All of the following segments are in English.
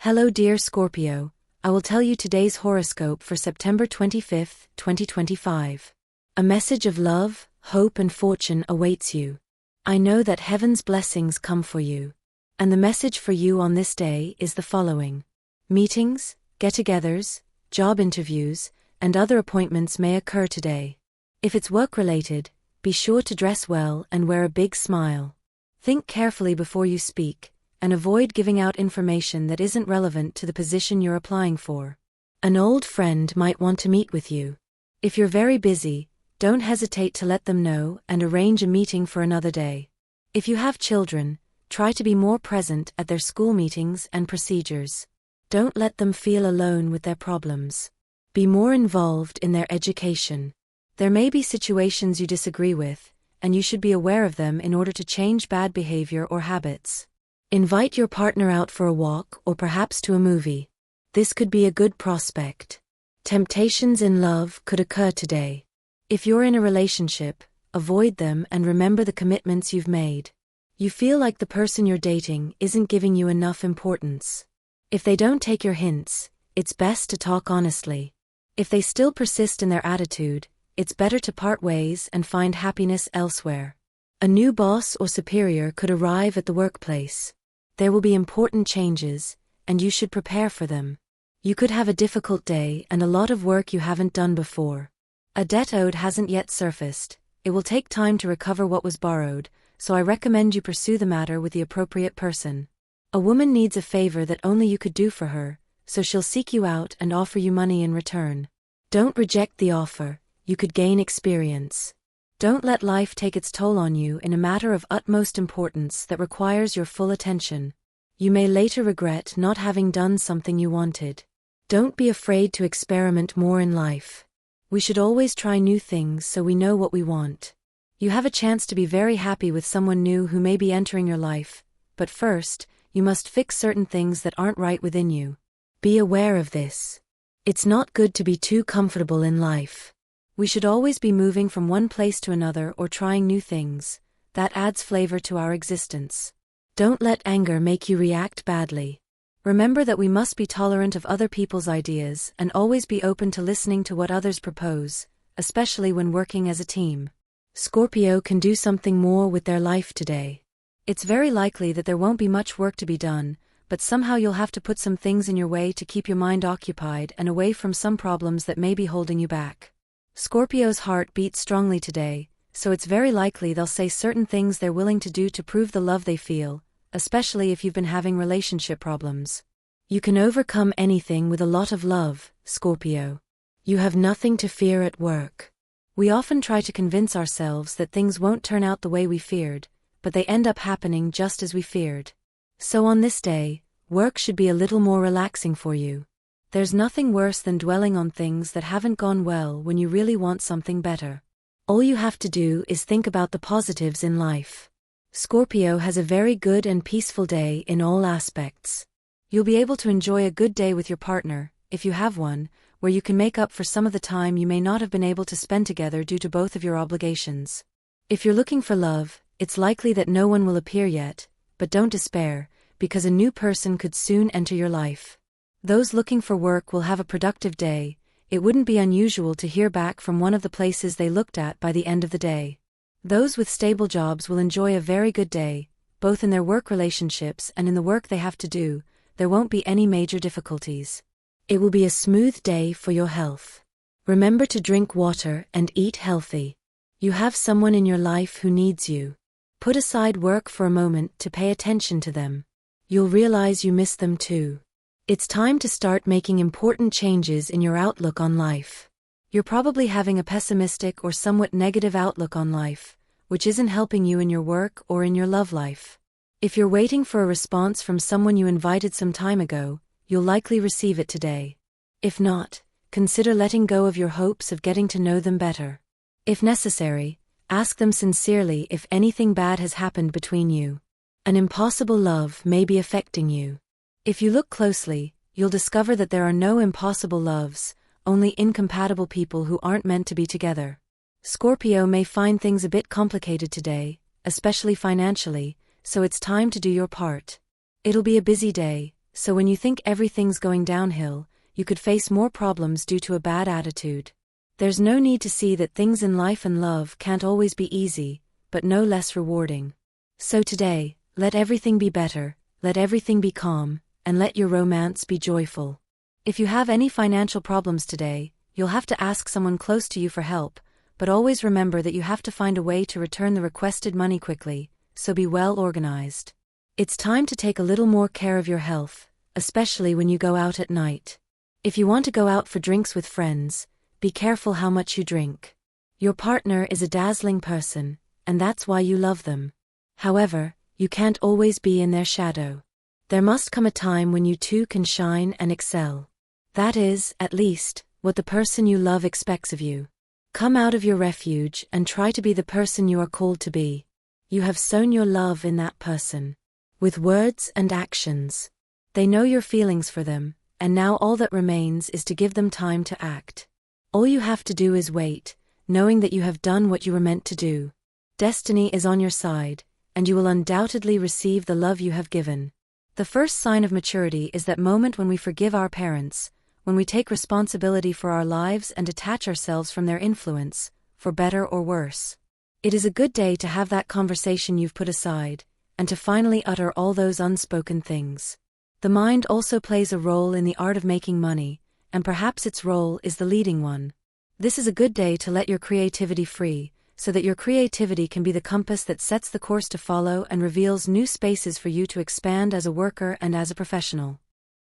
Hello dear Scorpio, I will tell you today's horoscope for September 25th, 2025. A message of love, hope and fortune awaits you. I know that heaven's blessings come for you. And the message for you on this day is the following. Meetings, get-togethers, job interviews, and other appointments may occur today. If it's work-related, be sure to dress well and wear a big smile. Think carefully before you speak, and avoid giving out information that isn't relevant to the position you're applying for. An old friend might want to meet with you. If you're very busy, don't hesitate to let them know and arrange a meeting for another day. If you have children, try to be more present at their school meetings and procedures. Don't let them feel alone with their problems. Be more involved in their education. There may be situations you disagree with, and you should be aware of them in order to change bad behavior or habits. Invite your partner out for a walk or perhaps to a movie. This could be a good prospect. Temptations in love could occur today. If you're in a relationship, avoid them and remember the commitments you've made. You feel like the person you're dating isn't giving you enough importance. If they don't take your hints, it's best to talk honestly. If they still persist in their attitude, it's better to part ways and find happiness elsewhere. A new boss or superior could arrive at the workplace. There will be important changes, and you should prepare for them. You could have a difficult day and a lot of work you haven't done before. A debt owed hasn't yet surfaced. It will take time to recover what was borrowed, so I recommend you pursue the matter with the appropriate person. A woman needs a favor that only you could do for her, so she'll seek you out and offer you money in return. Don't reject the offer, you could gain experience. Don't let life take its toll on you in a matter of utmost importance that requires your full attention. You may later regret not having done something you wanted. Don't be afraid to experiment more in life. We should always try new things so we know what we want. You have a chance to be very happy with someone new who may be entering your life, but first, you must fix certain things that aren't right within you. Be aware of this. It's not good to be too comfortable in life. We should always be moving from one place to another or trying new things. That adds flavor to our existence. Don't let anger make you react badly. Remember that we must be tolerant of other people's ideas and always be open to listening to what others propose, especially when working as a team. Scorpio can do something more with their life today. It's very likely that there won't be much work to be done, but somehow you'll have to put some things in your way to keep your mind occupied and away from some problems that may be holding you back. Scorpio's heart beats strongly today, so it's very likely they'll say certain things they're willing to do to prove the love they feel, especially if you've been having relationship problems. You can overcome anything with a lot of love, Scorpio. You have nothing to fear at work. We often try to convince ourselves that things won't turn out the way we feared, but they end up happening just as we feared. So on this day, work should be a little more relaxing for you. There's nothing worse than dwelling on things that haven't gone well when you really want something better. All you have to do is think about the positives in life. Scorpio has a very good and peaceful day in all aspects. You'll be able to enjoy a good day with your partner, if you have one, where you can make up for some of the time you may not have been able to spend together due to both of your obligations. If you're looking for love, it's likely that no one will appear yet, but don't despair, because a new person could soon enter your life. Those looking for work will have a productive day. It wouldn't be unusual to hear back from one of the places they looked at by the end of the day. Those with stable jobs will enjoy a very good day, both in their work relationships and in the work they have to do. There won't be any major difficulties. It will be a smooth day for your health. Remember to drink water and eat healthy. You have someone in your life who needs you. Put aside work for a moment to pay attention to them. You'll realize you miss them too. It's time to start making important changes in your outlook on life. You're probably having a pessimistic or somewhat negative outlook on life, which isn't helping you in your work or in your love life. If you're waiting for a response from someone you invited some time ago, you'll likely receive it today. If not, consider letting go of your hopes of getting to know them better. If necessary, ask them sincerely if anything bad has happened between you. An impossible love may be affecting you. If you look closely, you'll discover that there are no impossible loves, only incompatible people who aren't meant to be together. Scorpio may find things a bit complicated today, especially financially, so it's time to do your part. It'll be a busy day, So when you think everything's going downhill, you could face more problems due to a bad attitude. There's no need to see that things in life and love can't always be easy, but no less rewarding. So today, let everything be better, let everything be calm, and let your romance be joyful. If you have any financial problems today, you'll have to ask someone close to you for help, but always remember that you have to find a way to return the requested money quickly, so be well organized. It's time to take a little more care of your health, especially when you go out at night. If you want to go out for drinks with friends, be careful how much you drink. Your partner is a dazzling person, and that's why you love them. However, you can't always be in their shadow. There must come a time when you two can shine and excel. That is, at least, what the person you love expects of you. Come out of your refuge and try to be the person you are called to be. You have sown your love in that person, with words and actions. They know your feelings for them, and now all that remains is to give them time to act. All you have to do is wait, knowing that you have done what you were meant to do. Destiny is on your side, and you will undoubtedly receive the love you have given. The first sign of maturity is that moment when we forgive our parents, when we take responsibility for our lives and detach ourselves from their influence, for better or worse. It is a good day to have that conversation you've put aside, and to finally utter all those unspoken things. The mind also plays a role in the art of making money, and perhaps its role is the leading one. This is a good day to let your creativity free, so that your creativity can be the compass that sets the course to follow and reveals new spaces for you to expand as a worker and as a professional.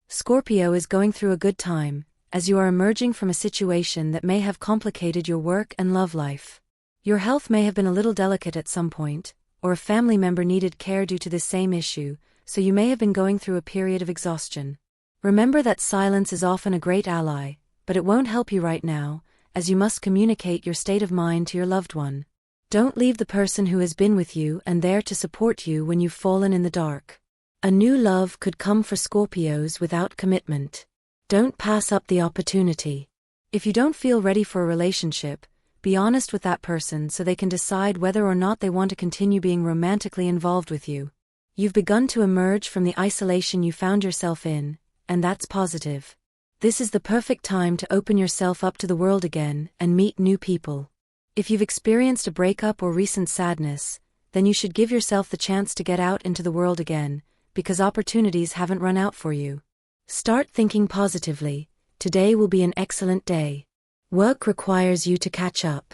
Scorpio is going through a good time, as you are emerging from a situation that may have complicated your work and love life. Your health may have been a little delicate at some point, or a family member needed care due to this same issue, so you may have been going through a period of exhaustion. Remember that silence is often a great ally, but it won't help you right now, as you must communicate your state of mind to your loved one. Don't leave the person who has been with you and there to support you when you've fallen in the dark. A new love could come for Scorpios without commitment. Don't pass up the opportunity. If you don't feel ready for a relationship, be honest with that person so they can decide whether or not they want to continue being romantically involved with you. You've begun to emerge from the isolation you found yourself in, and that's positive. This is the perfect time to open yourself up to the world again and meet new people. If you've experienced a breakup or recent sadness, then you should give yourself the chance to get out into the world again, because opportunities haven't run out for you. Start thinking positively. Today will be an excellent day. Work requires you to catch up.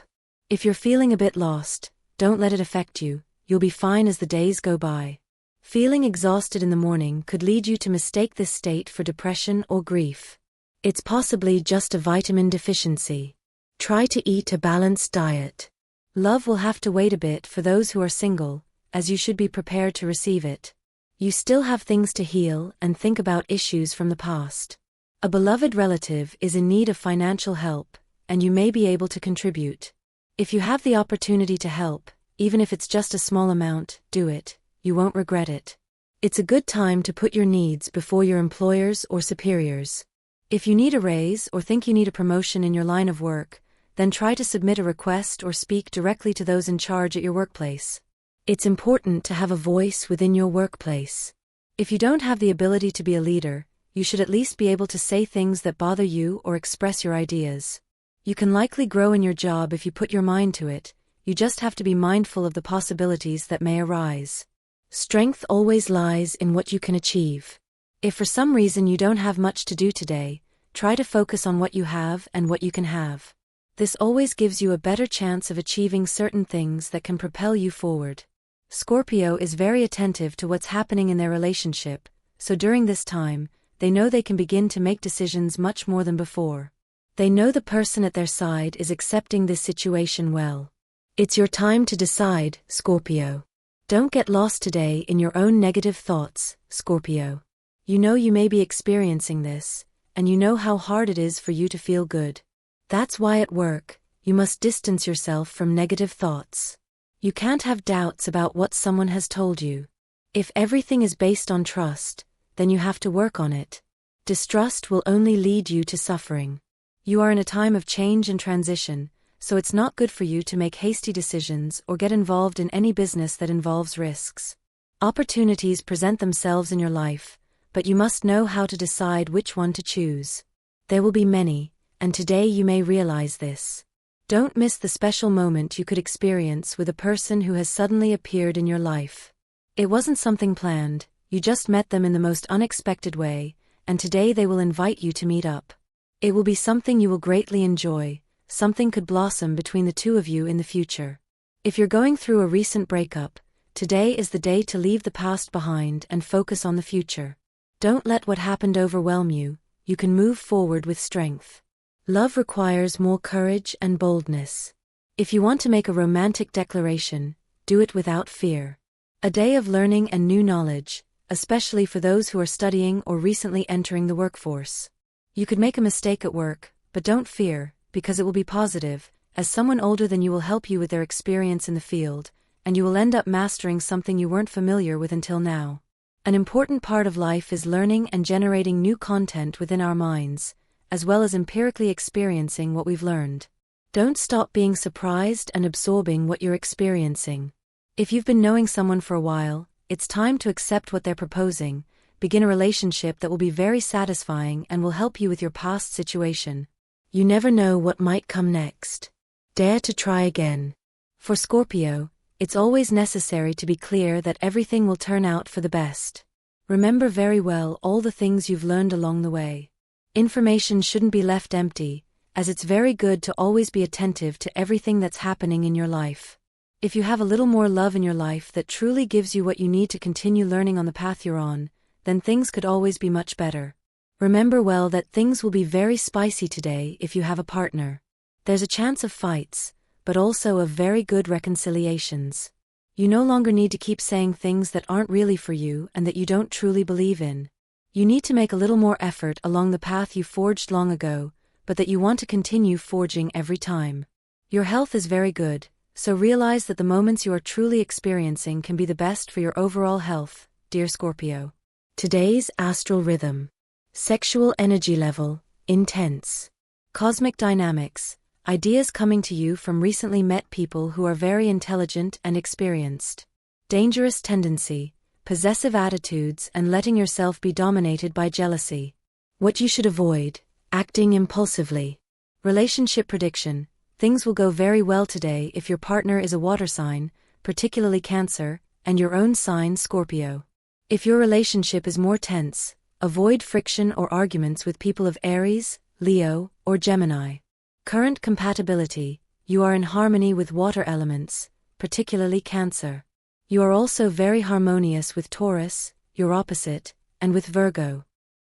If you're feeling a bit lost, don't let it affect you. You'll be fine as the days go by. Feeling exhausted in the morning could lead you to mistake this state for depression or grief. It's possibly just a vitamin deficiency. Try to eat a balanced diet. Love will have to wait a bit for those who are single, as you should be prepared to receive it. You still have things to heal and think about issues from the past. A beloved relative is in need of financial help, and you may be able to contribute. If you have the opportunity to help, even if it's just a small amount, do it. You won't regret it. It's a good time to put your needs before your employers or superiors. If you need a raise or think you need a promotion in your line of work, then try to submit a request or speak directly to those in charge at your workplace. It's important to have a voice within your workplace. If you don't have the ability to be a leader, you should at least be able to say things that bother you or express your ideas. You can likely grow in your job if you put your mind to it. You just have to be mindful of the possibilities that may arise. Strength always lies in what you can achieve. If for some reason you don't have much to do today, try to focus on what you have and what you can have. This always gives you a better chance of achieving certain things that can propel you forward. Scorpio is very attentive to what's happening in their relationship, so during this time, they know they can begin to make decisions much more than before. They know the person at their side is accepting this situation well. It's your time to decide, Scorpio. Don't get lost today in your own negative thoughts, Scorpio. You know you may be experiencing this, and you know how hard it is for you to feel good. That's why at work, you must distance yourself from negative thoughts. You can't have doubts about what someone has told you. If everything is based on trust, then you have to work on it. Distrust will only lead you to suffering. You are in a time of change and transition, so it's not good for you to make hasty decisions or get involved in any business that involves risks. Opportunities present themselves in your life, but you must know how to decide which one to choose. There will be many, and today you may realize this. Don't miss the special moment you could experience with a person who has suddenly appeared in your life. It wasn't something planned, you just met them in the most unexpected way, and today they will invite you to meet up. It will be something you will greatly enjoy, something could blossom between the two of you in the future. If you're going through a recent breakup, today is the day to leave the past behind and focus on the future. Don't let what happened overwhelm you, you can move forward with strength. Love requires more courage and boldness. If you want to make a romantic declaration, do it without fear. A day of learning and new knowledge, especially for those who are studying or recently entering the workforce. You could make a mistake at work, but don't fear, because it will be positive, as someone older than you will help you with their experience in the field, and you will end up mastering something you weren't familiar with until now. An important part of life is learning and generating new content within our minds, as well as empirically experiencing what we've learned. Don't stop being surprised and absorbing what you're experiencing. If you've been knowing someone for a while, it's time to accept what they're proposing, begin a relationship that will be very satisfying and will help you with your past situation. You never know what might come next. Dare to try again. For Scorpio, it's always necessary to be clear that everything will turn out for the best. Remember very well all the things you've learned along the way. Information shouldn't be left empty, as it's very good to always be attentive to everything that's happening in your life. If you have a little more love in your life that truly gives you what you need to continue learning on the path you're on, then things could always be much better. Remember well that things will be very spicy today if you have a partner. There's a chance of fights, but also of very good reconciliations. You no longer need to keep saying things that aren't really for you and that you don't truly believe in. You need to make a little more effort along the path you forged long ago, but that you want to continue forging every time. Your health is very good, so realize that the moments you are truly experiencing can be the best for your overall health, dear Scorpio. Today's astral rhythm. Sexual energy level, intense. Cosmic dynamics, ideas coming to you from recently met people who are very intelligent and experienced. Dangerous tendency, possessive attitudes and letting yourself be dominated by jealousy. What you should avoid, acting impulsively. Relationship prediction. Things will go very well today if your partner is a water sign, particularly Cancer, and your own sign Scorpio. If your relationship is more tense, avoid friction or arguments with people of Aries, Leo, or Gemini. Current compatibility, you are in harmony with water elements, particularly Cancer. You are also very harmonious with Taurus, your opposite, and with Virgo.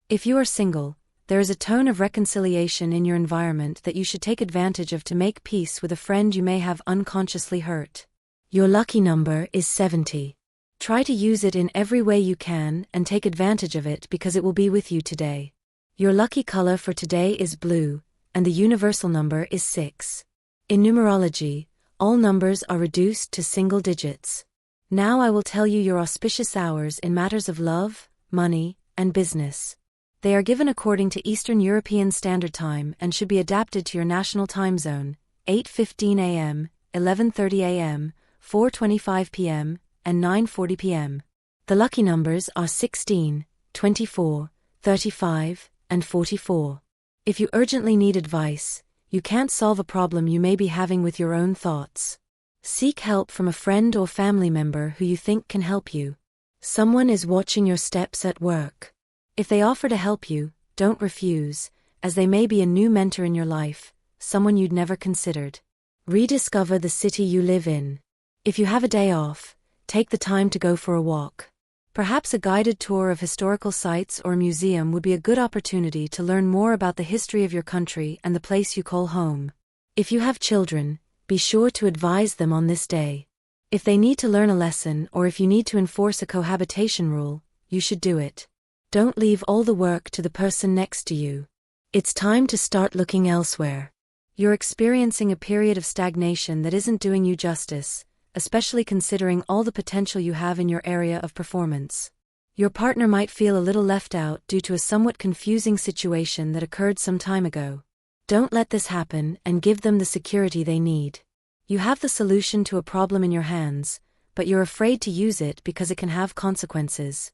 If you are single, there is a tone of reconciliation in your environment that you should take advantage of to make peace with a friend you may have unconsciously hurt. Your lucky number is 70. Try to use it in every way you can and take advantage of it because it will be with you today. Your lucky color for today is blue, and the universal number is 6. In numerology, all numbers are reduced to single digits. Now I will tell you your auspicious hours in matters of love, money, and business. They are given according to Eastern European Standard Time and should be adapted to your national time zone, 8:15 a.m., 11:30 a.m., 4:25 p.m., and 9:40 p.m. The lucky numbers are 16, 24, 35, and 44. If you urgently need advice, you can't solve a problem you may be having with your own thoughts. Seek help from a friend or family member who you think can help you. Someone is watching your steps at work. If they offer to help you, don't refuse, as they may be a new mentor in your life, someone you'd never considered. Rediscover the city you live in. If you have a day off, take the time to go for a walk. Perhaps a guided tour of historical sites or a museum would be a good opportunity to learn more about the history of your country and the place you call home. If you have children, be sure to advise them on this day. If they need to learn a lesson or if you need to enforce a cohabitation rule, you should do it. Don't leave all the work to the person next to you. It's time to start looking elsewhere. You're experiencing a period of stagnation that isn't doing you justice, especially considering all the potential you have in your area of performance. Your partner might feel a little left out due to a somewhat confusing situation that occurred some time ago. Don't let this happen and give them the security they need. You have the solution to a problem in your hands, but you're afraid to use it because it can have consequences.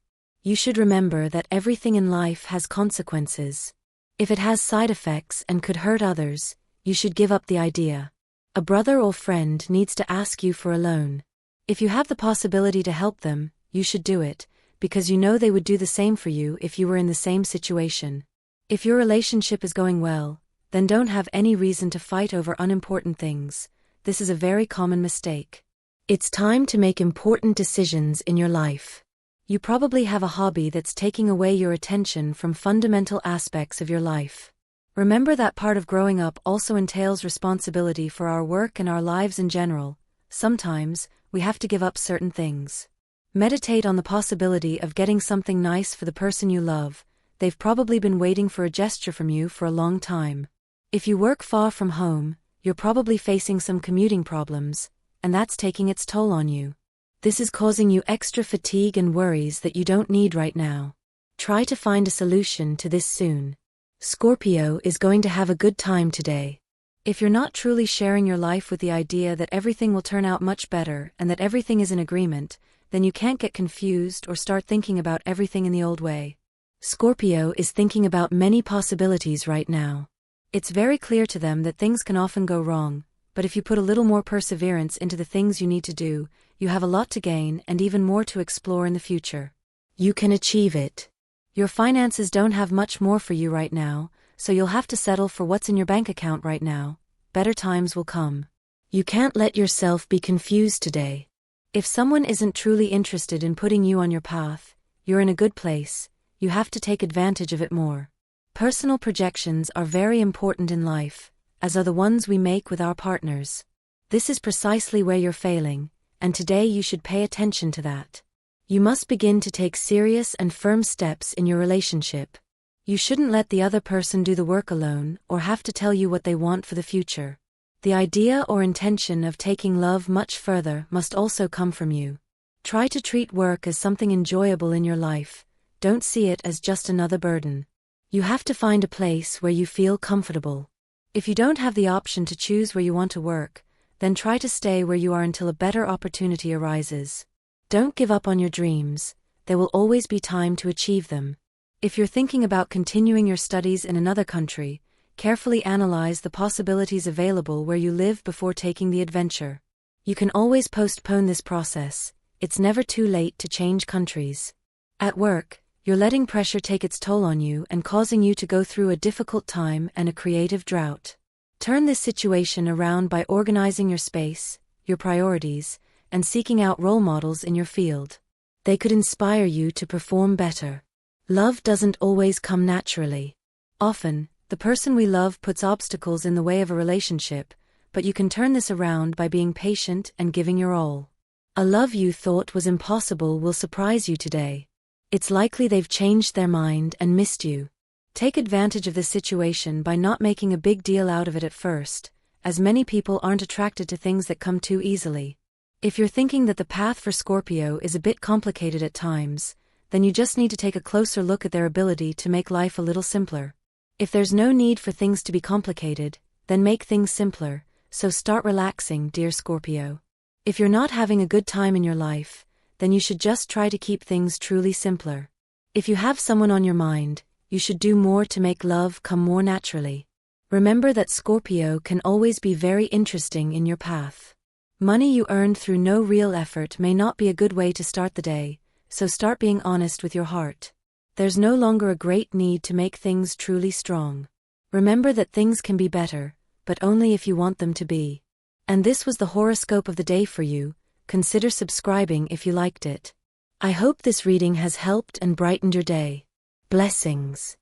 You should remember that everything in life has consequences. If it has side effects and could hurt others, you should give up the idea. A brother or friend needs to ask you for a loan. If you have the possibility to help them, you should do it, because you know they would do the same for you if you were in the same situation. If your relationship is going well, then don't have any reason to fight over unimportant things. This is a very common mistake. It's time to make important decisions in your life. You probably have a hobby that's taking away your attention from fundamental aspects of your life. Remember that part of growing up also entails responsibility for our work and our lives in general. Sometimes, we have to give up certain things. Meditate on the possibility of getting something nice for the person you love. They've probably been waiting for a gesture from you for a long time. If you work far from home, you're probably facing some commuting problems, and that's taking its toll on you. This is causing you extra fatigue and worries that you don't need right now. Try to find a solution to this soon. Scorpio is going to have a good time today. If you're not truly sharing your life with the idea that everything will turn out much better and that everything is in agreement, then you can't get confused or start thinking about everything in the old way. Scorpio is thinking about many possibilities right now. It's very clear to them that things can often go wrong, but if you put a little more perseverance into the things you need to do, you have a lot to gain and even more to explore in the future. You can achieve it. Your finances don't have much more for you right now, so you'll have to settle for what's in your bank account right now. Better times will come. You can't let yourself be confused today. If someone isn't truly interested in putting you on your path, you're in a good place. You have to take advantage of it more. Personal projections are very important in life, as are the ones we make with our partners. This is precisely where you're failing, and today you should pay attention to that. You must begin to take serious and firm steps in your relationship. You shouldn't let the other person do the work alone or have to tell you what they want for the future. The idea or intention of taking love much further must also come from you. Try to treat work as something enjoyable in your life. Don't see it as just another burden. You have to find a place where you feel comfortable. If you don't have the option to choose where you want to work, then try to stay where you are until a better opportunity arises. Don't give up on your dreams. There will always be time to achieve them. If you're thinking about continuing your studies in another country, carefully analyze the possibilities available where you live before taking the adventure. You can always postpone this process. It's never too late to change countries. At work, you're letting pressure take its toll on you and causing you to go through a difficult time and a creative drought. Turn this situation around by organizing your space, your priorities, and seeking out role models in your field. They could inspire you to perform better. Love doesn't always come naturally. Often, the person we love puts obstacles in the way of a relationship, but you can turn this around by being patient and giving your all. A love you thought was impossible will surprise you today. It's likely they've changed their mind and missed you. Take advantage of this situation by not making a big deal out of it at first, as many people aren't attracted to things that come too easily. If you're thinking that the path for Scorpio is a bit complicated at times, then you just need to take a closer look at their ability to make life a little simpler. If there's no need for things to be complicated, then make things simpler, so start relaxing, dear Scorpio. If you're not having a good time in your life, then you should just try to keep things truly simpler. If you have someone on your mind, you should do more to make love come more naturally. Remember that Scorpio can always be very interesting in your path. Money you earned through no real effort may not be a good way to start the day, so start being honest with your heart. There's no longer a great need to make things truly strong. Remember that things can be better, but only if you want them to be. And this was the horoscope of the day for you. Consider subscribing if you liked it. I hope this reading has helped and brightened your day. Blessings.